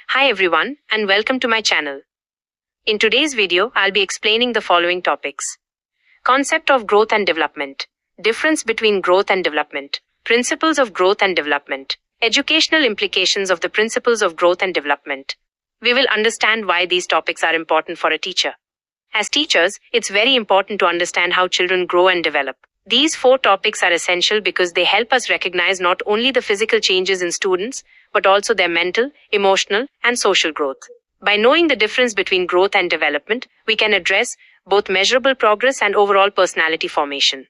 Hi everyone, and welcome to my channel. In today's video, I'll be explaining the following topics. Concept of growth and development. Difference between growth and development. Principles of growth and development. Educational implications of the principles of growth and development. We will understand why these topics are important for a teacher. As teachers, it's very important to understand how children grow and develop. These 4 topics are essential because they help us recognize not only the physical changes in students, but also their mental, emotional, and social growth. By knowing the difference between growth and development, we can address both measurable progress and overall personality formation.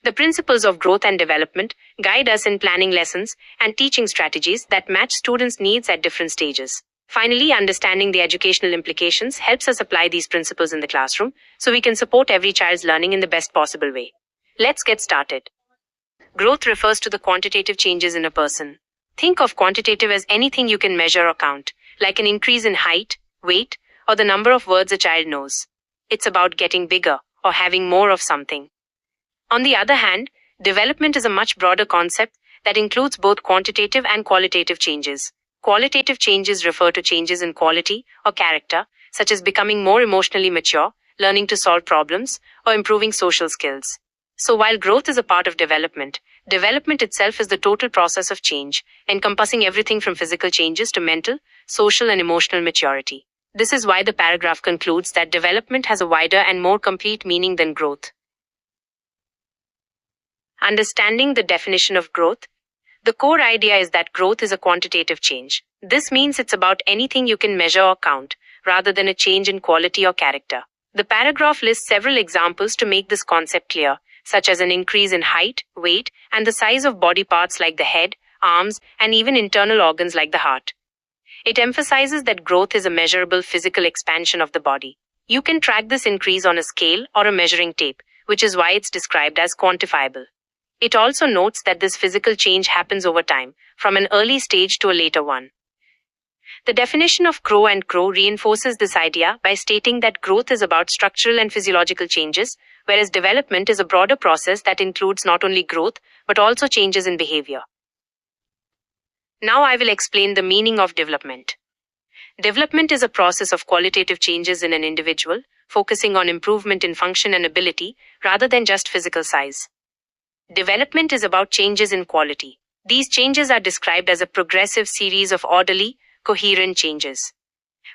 The principles of growth and development guide us in planning lessons and teaching strategies that match students' needs at different stages. Finally, understanding the educational implications helps us apply these principles in the classroom so we can support every child's learning in the best possible way. Let's get started. Growth refers to the quantitative changes in a person. Think of quantitative as anything you can measure or count, like an increase in height, weight, or the number of words a child knows. It's about getting bigger or having more of something. On the other hand, development is a much broader concept that includes both quantitative and qualitative changes. Qualitative changes refer to changes in quality or character, such as becoming more emotionally mature, learning to solve problems, or improving social skills. So while growth is a part of development, development itself is the total process of change, encompassing everything from physical changes to mental, social, and emotional maturity. This is why the paragraph concludes that development has a wider and more complete meaning than growth. Understanding the definition of growth. The core idea is that growth is a quantitative change. This means it's about anything you can measure or count, rather than a change in quality or character. The paragraph lists several examples to make this concept clear, such as an increase in height, weight, and the size of body parts like the head, arms, and even internal organs like the heart. It emphasizes that growth is a measurable physical expansion of the body. You can track this increase on a scale or a measuring tape, which is why it's described as quantifiable. It also notes that this physical change happens over time, from an early stage to a later one. The definition of grow and grow reinforces this idea by stating that growth is about structural and physiological changes, whereas development is a broader process that includes not only growth, but also changes in behavior. Now I will explain the meaning of development. Development is a process of qualitative changes in an individual, focusing on improvement in function and ability, rather than just physical size. Development is about changes in quality. These changes are described as a progressive series of orderly, coherent changes.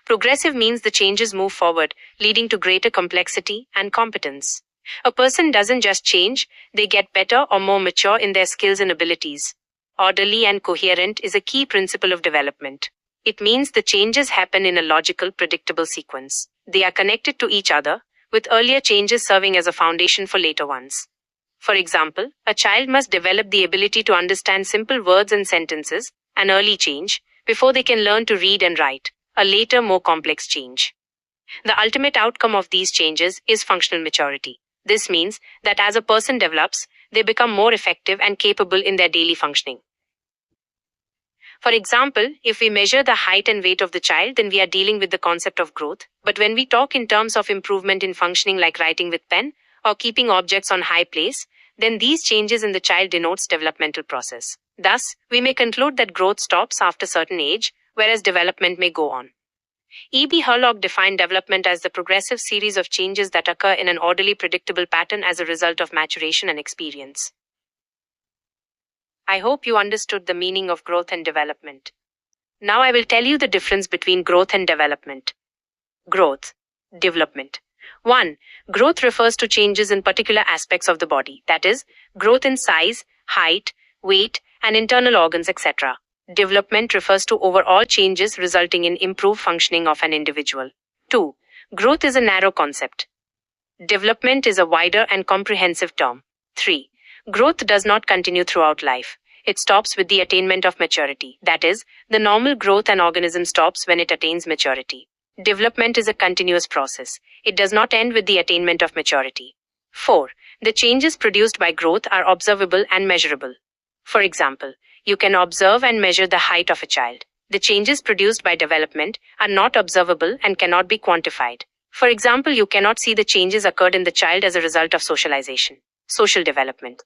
Progressive means the changes move forward, leading to greater complexity and competence. A person doesn't just change, they get better or more mature in their skills and abilities. Orderly and coherent is a key principle of development. It means the changes happen in a logical, predictable sequence. They are connected to each other, with earlier changes serving as a foundation for later ones. For example, a child must develop the ability to understand simple words and sentences, an early change, before they can learn to read and write, a later, more complex change. The ultimate outcome of these changes is functional maturity. This means that as a person develops, they become more effective and capable in their daily functioning. For example, if we measure the height and weight of the child, then we are dealing with the concept of growth. But when we talk in terms of improvement in functioning like writing with pen or keeping objects on high place, then these changes in the child denotes developmental process. Thus, we may conclude that growth stops after a certain age, whereas development may go on. E.b. Herlock defined development as the progressive series of changes that occur in an orderly, predictable pattern as a result of maturation and experience. I hope you understood the meaning of growth and development. Now I will tell you the difference between growth and development. Growth. Development. 1. Growth refers to changes in particular aspects of the body, that is, growth in size, height, weight, and internal organs, etc. Development refers to overall changes resulting in improved functioning of an individual. 2. Growth is a narrow concept. Development is a wider and comprehensive term. 3. Growth does not continue throughout life. It stops with the attainment of maturity. That is, the normal growth an organism stops when it attains maturity. Development is a continuous process. It does not end with the attainment of maturity. 4. The changes produced by growth are observable and measurable. For example, you can observe and measure the height of a child. The changes produced by development are not observable and cannot be quantified. For example, you cannot see the changes occurred in the child as a result of socialization. Social development.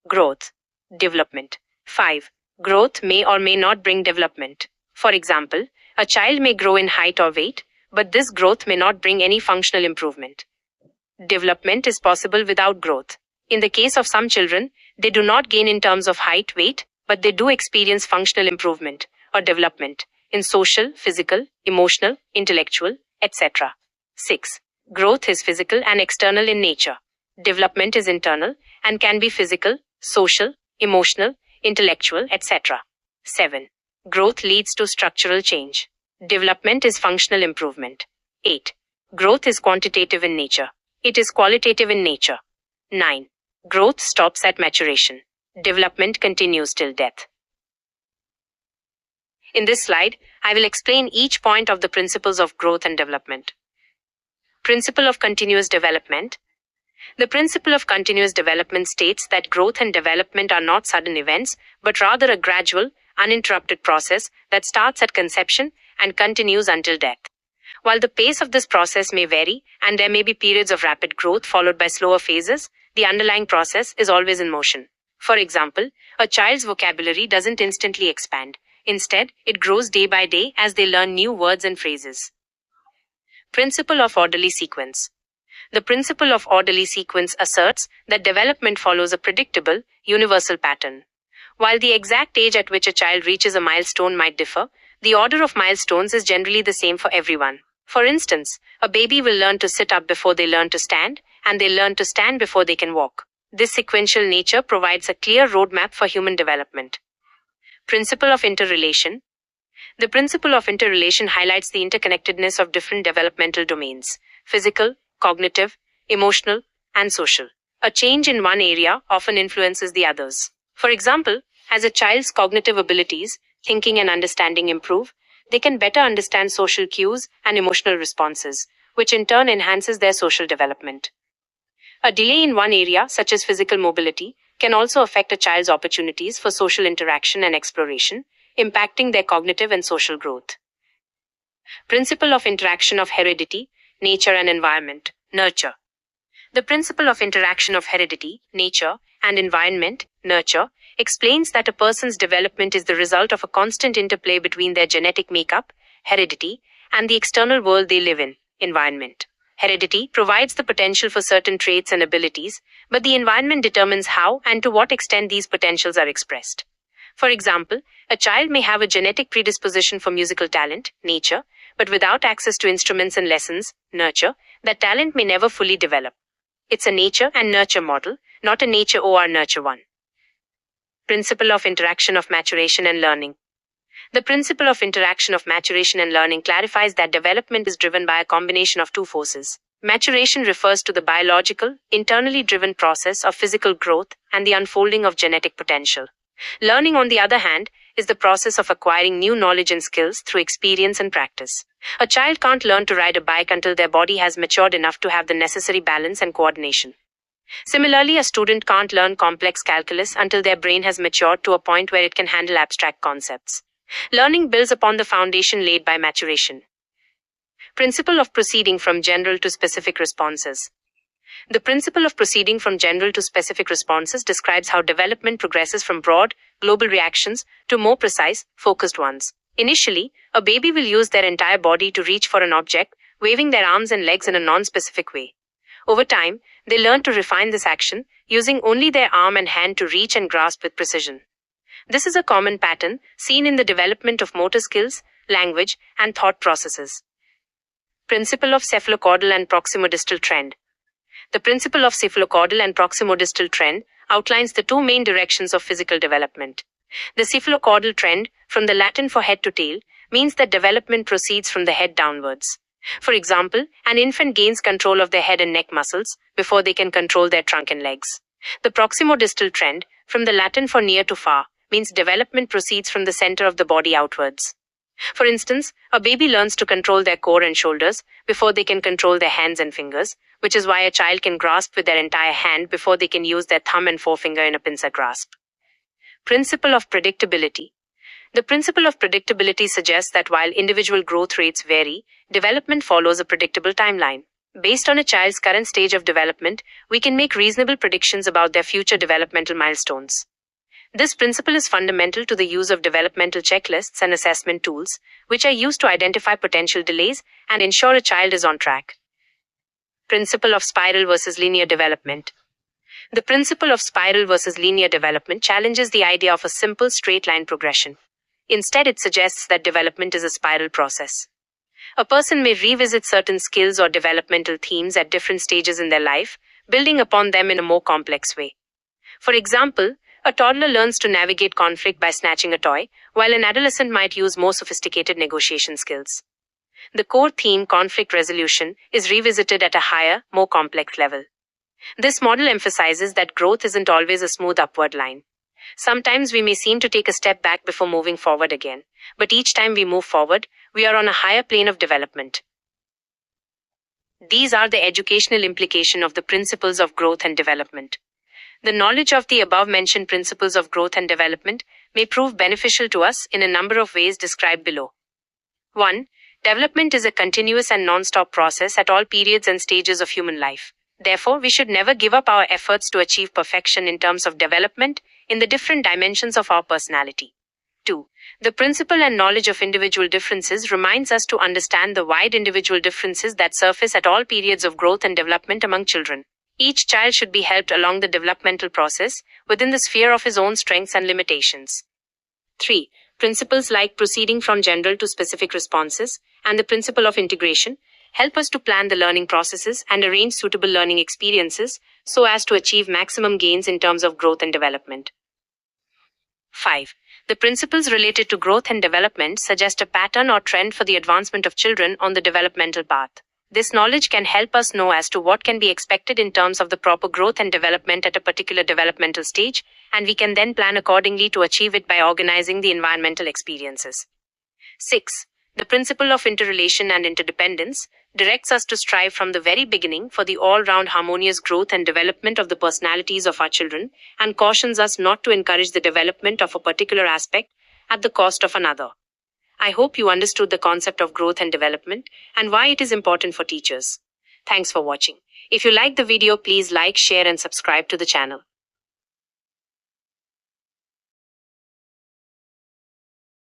Growth. Development. 5. Growth may or may not bring development. For example, a child may grow in height or weight, but this growth may not bring any functional improvement. Development is possible without growth. In the case of some children, they do not gain in terms of height, weight, but they do experience functional improvement or development in social, physical, emotional, intellectual, etc. 6. Growth is physical and external in nature. Development is internal and can be physical, social, emotional, intellectual, etc. 7. Growth leads to structural change. Development is functional improvement. 8. Growth is quantitative in nature. It is qualitative in nature. 9. Growth stops at maturation. Development continues till death. In this slide, I will explain each point of the principles of growth and development. Principle of continuous development. The principle of continuous development states that growth and development are not sudden events, but rather a gradual, uninterrupted process that starts at conception and continues until death. While the pace of this process may vary, and there may be periods of rapid growth followed by slower phases, the underlying process is always in motion. For example, a child's vocabulary doesn't instantly expand. Instead, it grows day by day as they learn new words and phrases. Principle of orderly sequence. The principle of orderly sequence asserts that development follows a predictable, universal pattern. While the exact age at which a child reaches a milestone might differ, the order of milestones is generally the same for everyone. For instance, a baby will learn to sit up before they learn to stand, and they learn to stand before they can walk. This sequential nature provides a clear roadmap for human development. Principle of interrelation. The principle of interrelation highlights the interconnectedness of different developmental domains: physical, cognitive, emotional, and social. A change in one area often influences the others. For example, as a child's cognitive abilities, thinking and understanding improve, they can better understand social cues and emotional responses, which in turn enhances their social development. A delay in one area, such as physical mobility, can also affect a child's opportunities for social interaction and exploration, impacting their cognitive and social growth. Principle of interaction of heredity, nature and environment, nurture. The principle of interaction of heredity, nature, and environment, nurture, explains that a person's development is the result of a constant interplay between their genetic makeup, heredity, and the external world they live in, environment. Heredity provides the potential for certain traits and abilities, but the environment determines how and to what extent these potentials are expressed. For example, a child may have a genetic predisposition for musical talent, nature, but without access to instruments and lessons, nurture, that talent may never fully develop. It's a nature and nurture model, not a nature or nurture one. Principle of interaction of maturation and learning. The principle of interaction of maturation and learning clarifies that development is driven by a combination of two forces. Maturation refers to the biological, internally driven process of physical growth and the unfolding of genetic potential. Learning, on the other hand, is the process of acquiring new knowledge and skills through experience and practice. A child can't learn to ride a bike until their body has matured enough to have the necessary balance and coordination. Similarly, a student can't learn complex calculus until their brain has matured to a point where it can handle abstract concepts. Learning builds upon the foundation laid by maturation. Principle of proceeding from general to specific responses. The principle of proceeding from general to specific responses describes how development progresses from broad, global reactions to more precise, focused ones. Initially, a baby will use their entire body to reach for an object, waving their arms and legs in a non-specific way. Over time, they learn to refine this action, using only their arm and hand to reach and grasp with precision. This is a common pattern seen in the development of motor skills, language, and thought processes. Principle of cephalocaudal and proximodistal trend. The principle of cephalocaudal and proximodistal trend outlines the two main directions of physical development. The cephalocaudal trend, from the Latin for head to tail, means that development proceeds from the head downwards. For example, an infant gains control of their head and neck muscles before they can control their trunk and legs. The proximodistal trend, from the Latin for near to far, means development proceeds from the center of the body outwards. For instance, a baby learns to control their core and shoulders before they can control their hands and fingers, which is why a child can grasp with their entire hand before they can use their thumb and forefinger in a pincer grasp. Principle of predictability. The principle of predictability suggests that while individual growth rates vary, development follows a predictable timeline. Based on a child's current stage of development, we can make reasonable predictions about their future developmental milestones. This principle is fundamental to the use of developmental checklists and assessment tools, which are used to identify potential delays and ensure a child is on track. Principle of spiral versus linear development. The principle of spiral versus linear development challenges the idea of a simple straight line progression. Instead, it suggests that development is a spiral process. A person may revisit certain skills or developmental themes at different stages in their life, building upon them in a more complex way. For example, a toddler learns to navigate conflict by snatching a toy, while an adolescent might use more sophisticated negotiation skills. The core theme, conflict resolution, is revisited at a higher, more complex level. This model emphasizes that growth isn't always a smooth upward line. Sometimes we may seem to take a step back before moving forward again, but each time we move forward, we are on a higher plane of development. These are the educational implications of the principles of growth and development. The knowledge of the above-mentioned principles of growth and development may prove beneficial to us in a number of ways described below. 1. Development is a continuous and non-stop process at all periods and stages of human life. Therefore, we should never give up our efforts to achieve perfection in terms of development in the different dimensions of our personality. 2. The principle and knowledge of individual differences reminds us to understand the wide individual differences that surface at all periods of growth and development among children. Each child should be helped along the developmental process within the sphere of his own strengths and limitations. 3. Principles like proceeding from general to specific responses and the principle of integration help us to plan the learning processes and arrange suitable learning experiences so as to achieve maximum gains in terms of growth and development. 5. The principles related to growth and development suggest a pattern or trend for the advancement of children on the developmental path. This knowledge can help us know as to what can be expected in terms of the proper growth and development at a particular developmental stage, and we can then plan accordingly to achieve it by organizing the environmental experiences. 6. The principle of interrelation and interdependence directs us to strive from the very beginning for the all-round harmonious growth and development of the personalities of our children, and cautions us not to encourage the development of a particular aspect at the cost of another. I hope you understood the concept of growth and development and why it is important for teachers. Thanks for watching. If you liked the video, please like, share and subscribe to the channel.